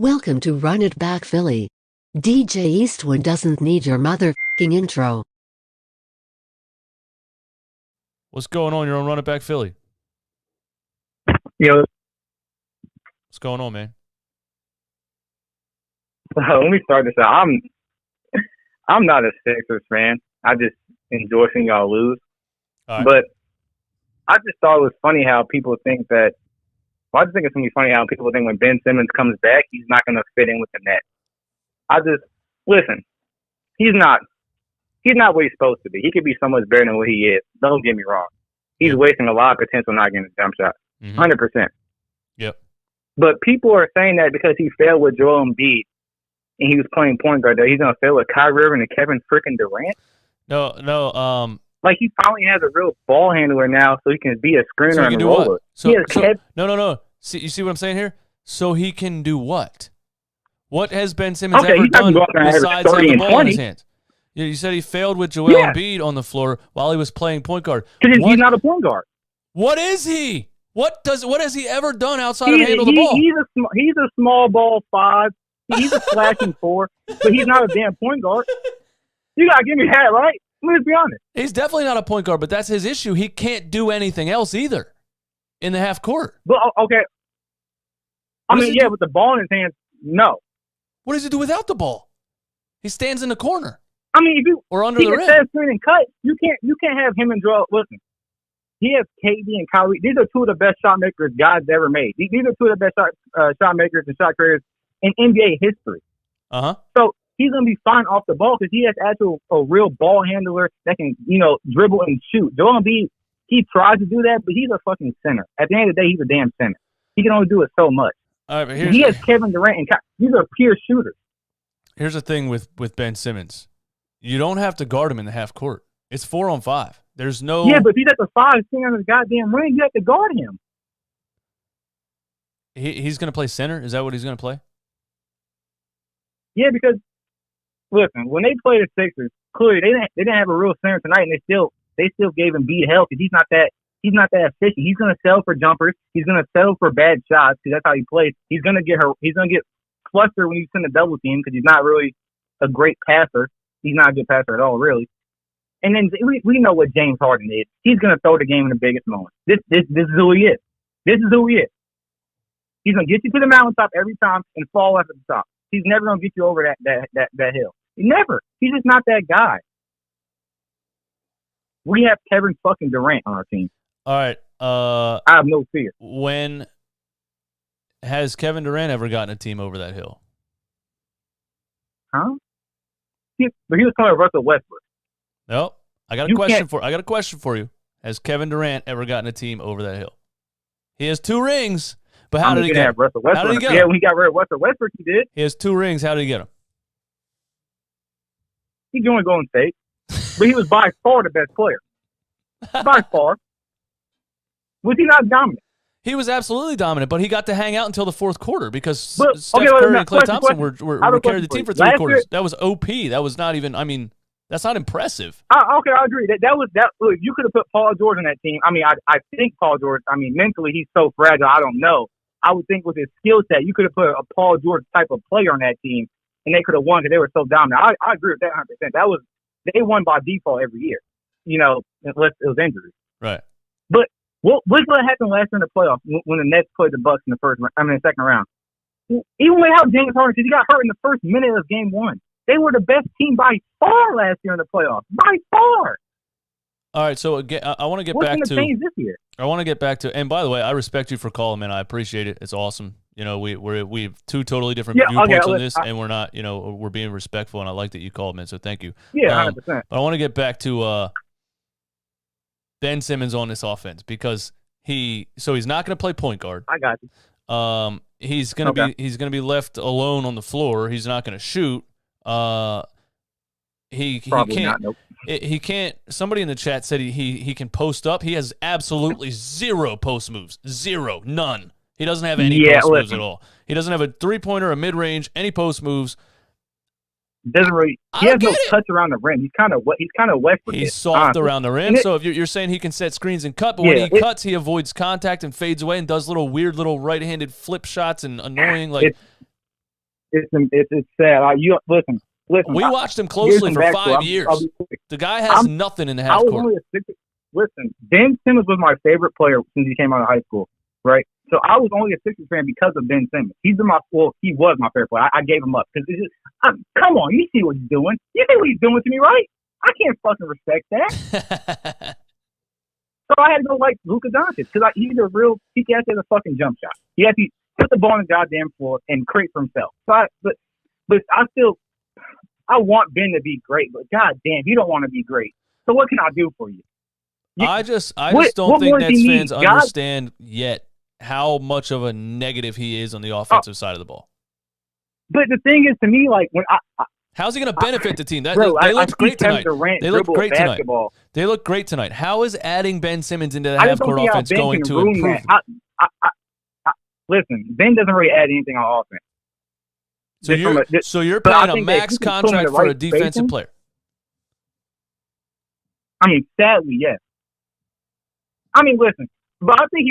Welcome to Run It Back Philly. DJ Eastwood doesn't need your motherfucking intro. What's going on? You're on Run It Back Philly. Yo, What's going on, man? let me start this out. I'm not a Sixers fan. I just enjoy seeing y'all lose. All right. But I just thought it was funny how people think that. Well, I just think it's gonna be funny how people think when Ben Simmons comes back, he's not gonna fit in with the net. Listen. He's not what he's supposed to be. He could be so much better than what he is. Don't get me wrong. He's wasting a lot of potential not getting a jump shot. 100%. Yep. But people are saying that because he failed with Joel Embiid and he was playing point guard, that he's going to fail with Kyrie Irving and Kevin freaking Durant. No. Like, he finally has a real ball handler now, so he can be a screener So he can and do roller. what? No. See, you see what I'm saying here? So he can do what? What has Ben Simmons ever done besides have the ball in his hands? You said he failed with Joel Embiid on the floor while he was playing point guard. Because he's not a point guard. What is he? What has he ever done outside of handle the ball? He's a small ball 5. He's a slashing 4, but he's not a damn point guard. You got to give me that, right? Let's be honest. He's definitely not a point guard, but that's his issue. He can't do anything else either in the half court. But, okay. With the ball in his hands, no. What does he do without the ball? He stands in the corner. Or under the rim. Set screen and cut. You can't have him and Joel. Listen, he has KD and Kyrie. These are two of the best shot makers God's ever made. These are two of the best shot makers and shot creators in NBA history. So he's gonna be fine off the ball because he has a real ball handler that can dribble and shoot. Joel Embiid, he tries to do that, but he's a fucking center. At the end of the day, he's a damn center. He can only do it so much. All right, but he has Kevin Durant and Kyrie. These are pure shooters. Here's the thing with Ben Simmons. You don't have to guard him in the half court. It's 4-on-5. There's no... Yeah, but if he's at the 5 sitting on his goddamn ring, you have to guard him. He's going to play center? Is that what he's going to play? Yeah, because, listen, when they played the Sixers, clearly they didn't have a real center tonight, and they still gave him beat hell because he's not that efficient. He's going to settle for jumpers. He's going to settle for bad shots because that's how he plays. He's going to get flustered when you send a double team because he's not really a great passer. He's not a good passer at all, really. And then we know what James Harden is. He's going to throw the game in the biggest moment. This is who he is. This is who he is. He's going to get you to the mountaintop every time and fall off at the top. He's never going to get you over that hill. Never. He's just not that guy. We have Kevin fucking Durant on our team. All right. I have no fear. When has Kevin Durant ever gotten a team over that hill? Huh? But he was calling Russell Westbrook. No, I got a question for you. Has Kevin Durant ever gotten a team over that hill? He has 2 rings, but how did he get them? How did he get them? Yeah, when he got rid of Russell Westbrook, he did. He has 2 rings. How did he get them? He joined Golden State, but he was by far the best player. By far. Was he not dominant? He was absolutely dominant, but he got to hang out until the 4th quarter because Steph Curry Curry and Klay Thompson were carried the team for 3 quarters. That was OP. That was not even. That's not impressive. Okay, I agree. That was that. Look, you could have put Paul George on that team. I think Paul George. Mentally he's so fragile. I don't know. I would think with his skill set, you could have put a Paul George type of player on that team, and they could have won because they were so dominant. I agree with that 100%. They won by default every year. Unless it was injuries. Right. But what happened last year in the playoffs when the Nets played the Bucks in the second round? Even without James Harden, because he got hurt in the first minute of Game 1. They were the best team by far last year in the playoffs. By far. All right, so again, I want to get What's back going to change this year? I want to get back to, and by the way, I respect you for calling, man. I appreciate it. It's awesome. We have 2 totally different viewpoints on this, and we're not, we're being respectful, and I like that you called, man. So thank you. Yeah, 100%. But I want to get back to Ben Simmons on this offense because he's not going to play point guard. I got you. He's going to be left alone on the floor. He's not going to shoot. He can't. Not, nope. He can't. Somebody in the chat said he can post up. He has absolutely 0 post moves. 0, none. He doesn't have any post moves at all. He doesn't have a 3-pointer, a mid range, any post moves. Doesn't really. He has no touch around the rim. He's kind of Westbrook. He's soft around the rim. So if you're saying he can set screens and cut, but when he cuts, he avoids contact and fades away and does weird little right-handed flip shots and annoying It's sad. Listen. We watched him closely for 5 years. The guy has nothing in the half court. Listen, Ben Simmons was my favorite player since he came out of high school, right? So I was only a Sixers fan because of Ben Simmons. He was my favorite player. I gave him up because come on, you see what he's doing. You see what he's doing to me, right? I can't fucking respect that. So I had to go like Luka Doncic because he has a fucking jump shot. He has to put the ball on the goddamn floor and create for himself. So I want Ben to be great, but goddamn, you don't want to be great. So what can I do for you? I just don't think Nets fans understand yet how much of a negative he is on the offensive side of the ball. But the thing is, to me, like when how's he going to benefit the team? They looked great tonight. They looked great tonight. They look great tonight. How is adding Ben Simmons into the half-court offense going to improve? Listen, Ben doesn't really add anything on offense. So you're paying a max contract for a defensive player? I mean, sadly, yes. I mean, listen, but I think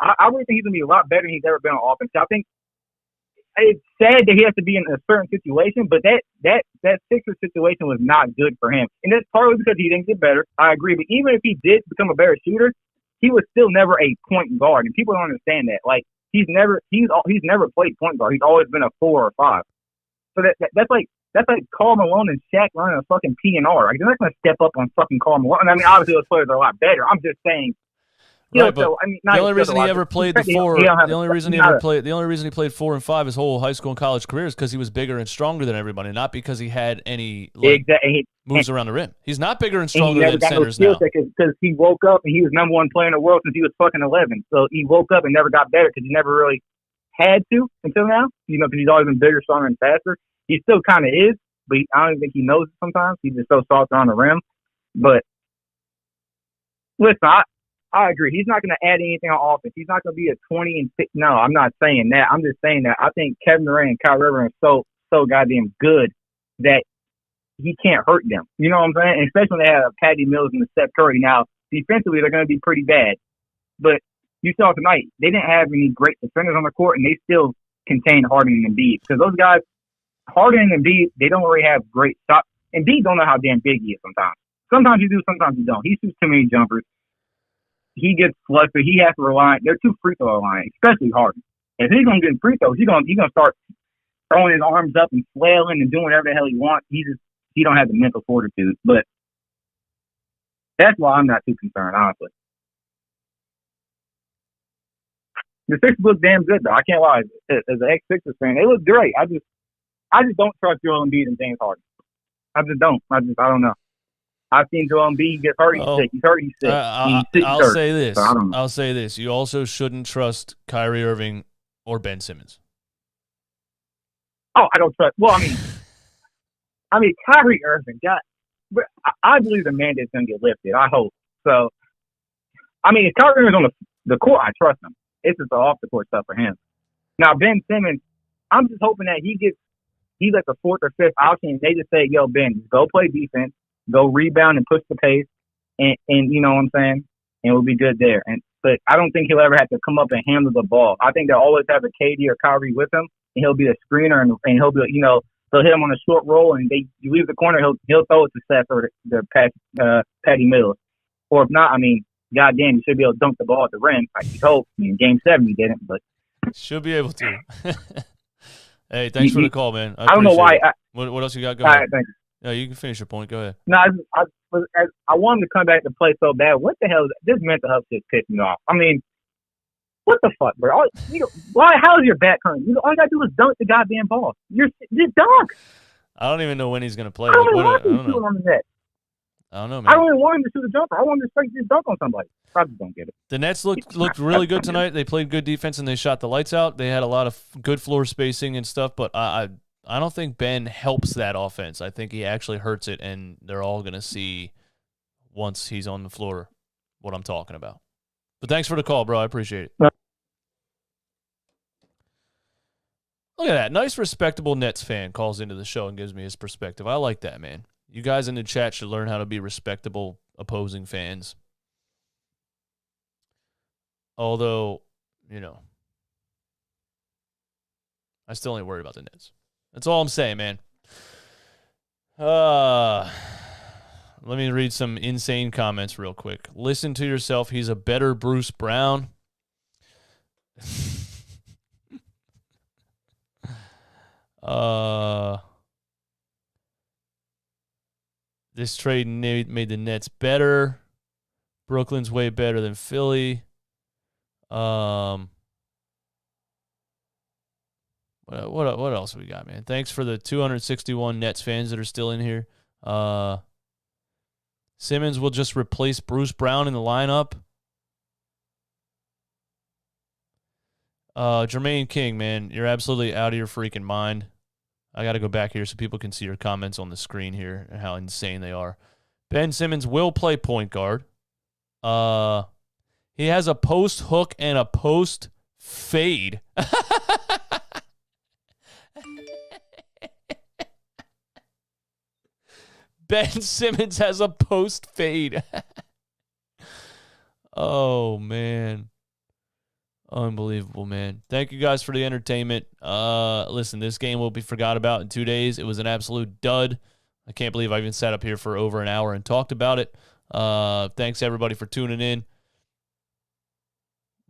I really think he's gonna be a lot better than he's ever been on offense. I think it's sad that he has to be in a certain situation, but that Sixers situation was not good for him, and that's partly because he didn't get better. I agree, but even if he did become a better shooter, he was still never a point guard, and people don't understand that. Like he's never played point guard. He's always been a 4 or 5. So that's like Karl Malone and Shaq running a fucking P&R. Like they're not going to step up on fucking Karl Malone. I mean, obviously those players are a lot better. I'm just saying. Right, but the only reason he ever played the 4, the only reason he played 4 and 5 his whole high school and college career is because he was bigger and stronger than everybody, not because he had any moves around the rim. He's not bigger and stronger than centers now. Because he woke up and he was number 1 player in the world since he was fucking 11. So he woke up and never got better because he never really had to until now. Because he's always been bigger, stronger, and faster. He still kind of is, but I don't think he knows it sometimes. He's just so soft around the rim. But listen, I agree. He's not going to add anything on offense. He's not going to be a 20 and 6. No, I'm not saying that. I'm just saying that I think Kevin Durant and Kyrie Irving are so goddamn good that he can't hurt them. You know what I'm saying? And especially when they have Patty Mills and Steph Curry. Now, defensively, they're going to be pretty bad. But you saw tonight, they didn't have any great defenders on the court, and they still contained Harden and Embiid. Because those guys, Harden and Embiid, they don't really have great shots. Embiid don't know how damn big he is sometimes. Sometimes you do, sometimes you don't. He shoots too many jumpers. He gets flustered. He has to rely. They're too free throw line, especially Harden. If he's gonna get free throws, he's gonna start throwing his arms up and flailing and doing whatever the hell he wants. He don't have the mental fortitude. But that's why I'm not too concerned, honestly. The Sixers look damn good though. I can't lie. As an ex-Sixers fan, they look great. I just don't trust Joel Embiid and James Harden. I just don't. I don't know. I've seen Joel Embiid get hurt. He's hurt. He's sick. I'll say this. So I'll say this. You also shouldn't trust Kyrie Irving or Ben Simmons. Oh, I don't trust. Well, I mean, Kyrie Irving but I believe the mandate's going to get lifted. I hope so. I mean, if Kyrie Irving's on the court, I trust him. It's just the off the court stuff for him. Now, Ben Simmons, I'm just hoping that he's like the 4th or 5th option. And they just say, "Yo, Ben, just go play defense. Go rebound and push the pace, and you know what I'm saying, and we'll be good there." But I don't think he'll ever have to come up and handle the ball. I think they'll always have a KD or Kyrie with him, and he'll be a screener, and he'll be, they'll hit him on a short roll, and you leave the corner, he'll throw it to Seth or the Patty Mills, or if not, I mean, goddamn, you should be able to dunk the ball at the rim. I hope. In Game 7 he didn't, but should be able to. Hey, thanks for the call, man. I don't know why. What else you got going? All right, thanks. No, you can finish your point. Go ahead. No, I wanted to come back to play so bad. What the hell? This mental health shit pissed me off. I mean, what the fuck, bro? Why? How is your back hurting? All you gotta do is dunk the goddamn ball. Just dunk. I don't even know when he's gonna play. I don't know, man. I don't even want him to shoot a jumper. I want him to straight just dunk on somebody. I just don't get it. The Nets looked really good tonight. They played good defense and they shot the lights out. They had a lot of good floor spacing and stuff, but I don't think Ben helps that offense. I think he actually hurts it, and they're all going to see once he's on the floor what I'm talking about. But thanks for the call, bro. I appreciate it. Look at that. Nice, respectable Nets fan calls into the show and gives me his perspective. I like that, man. You guys in the chat should learn how to be respectable opposing fans. Although, I still ain't worried about the Nets. That's all I'm saying, man. Let me read some insane comments real quick. Listen to yourself. He's a better Bruce Brown. This trade made the Nets better. Brooklyn's way better than Philly. What else we got, man? Thanks for the 261 Nets fans that are still in here. Simmons will just replace Bruce Brown in the lineup. Jermaine King, man, you're absolutely out of your freaking mind. I got to go back here so people can see your comments on the screen here and how insane they are. Ben Simmons will play point guard. He has a post hook and a post fade. Ben Simmons has a post fade. Oh, man. Unbelievable, man. Thank you guys for the entertainment. Listen, this game will be forgot about in 2 days. It was an absolute dud. I can't believe I even sat up here for over an hour and talked about it. Thanks, everybody, for tuning in.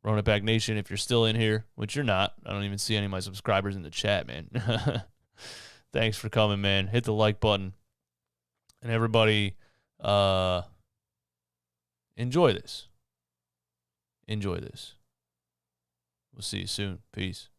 Run It Back Nation, if you're still in here, which you're not. I don't even see any of my subscribers in the chat, man. Thanks for coming, man. Hit the like button. And everybody, enjoy this. Enjoy this. We'll see you soon. Peace.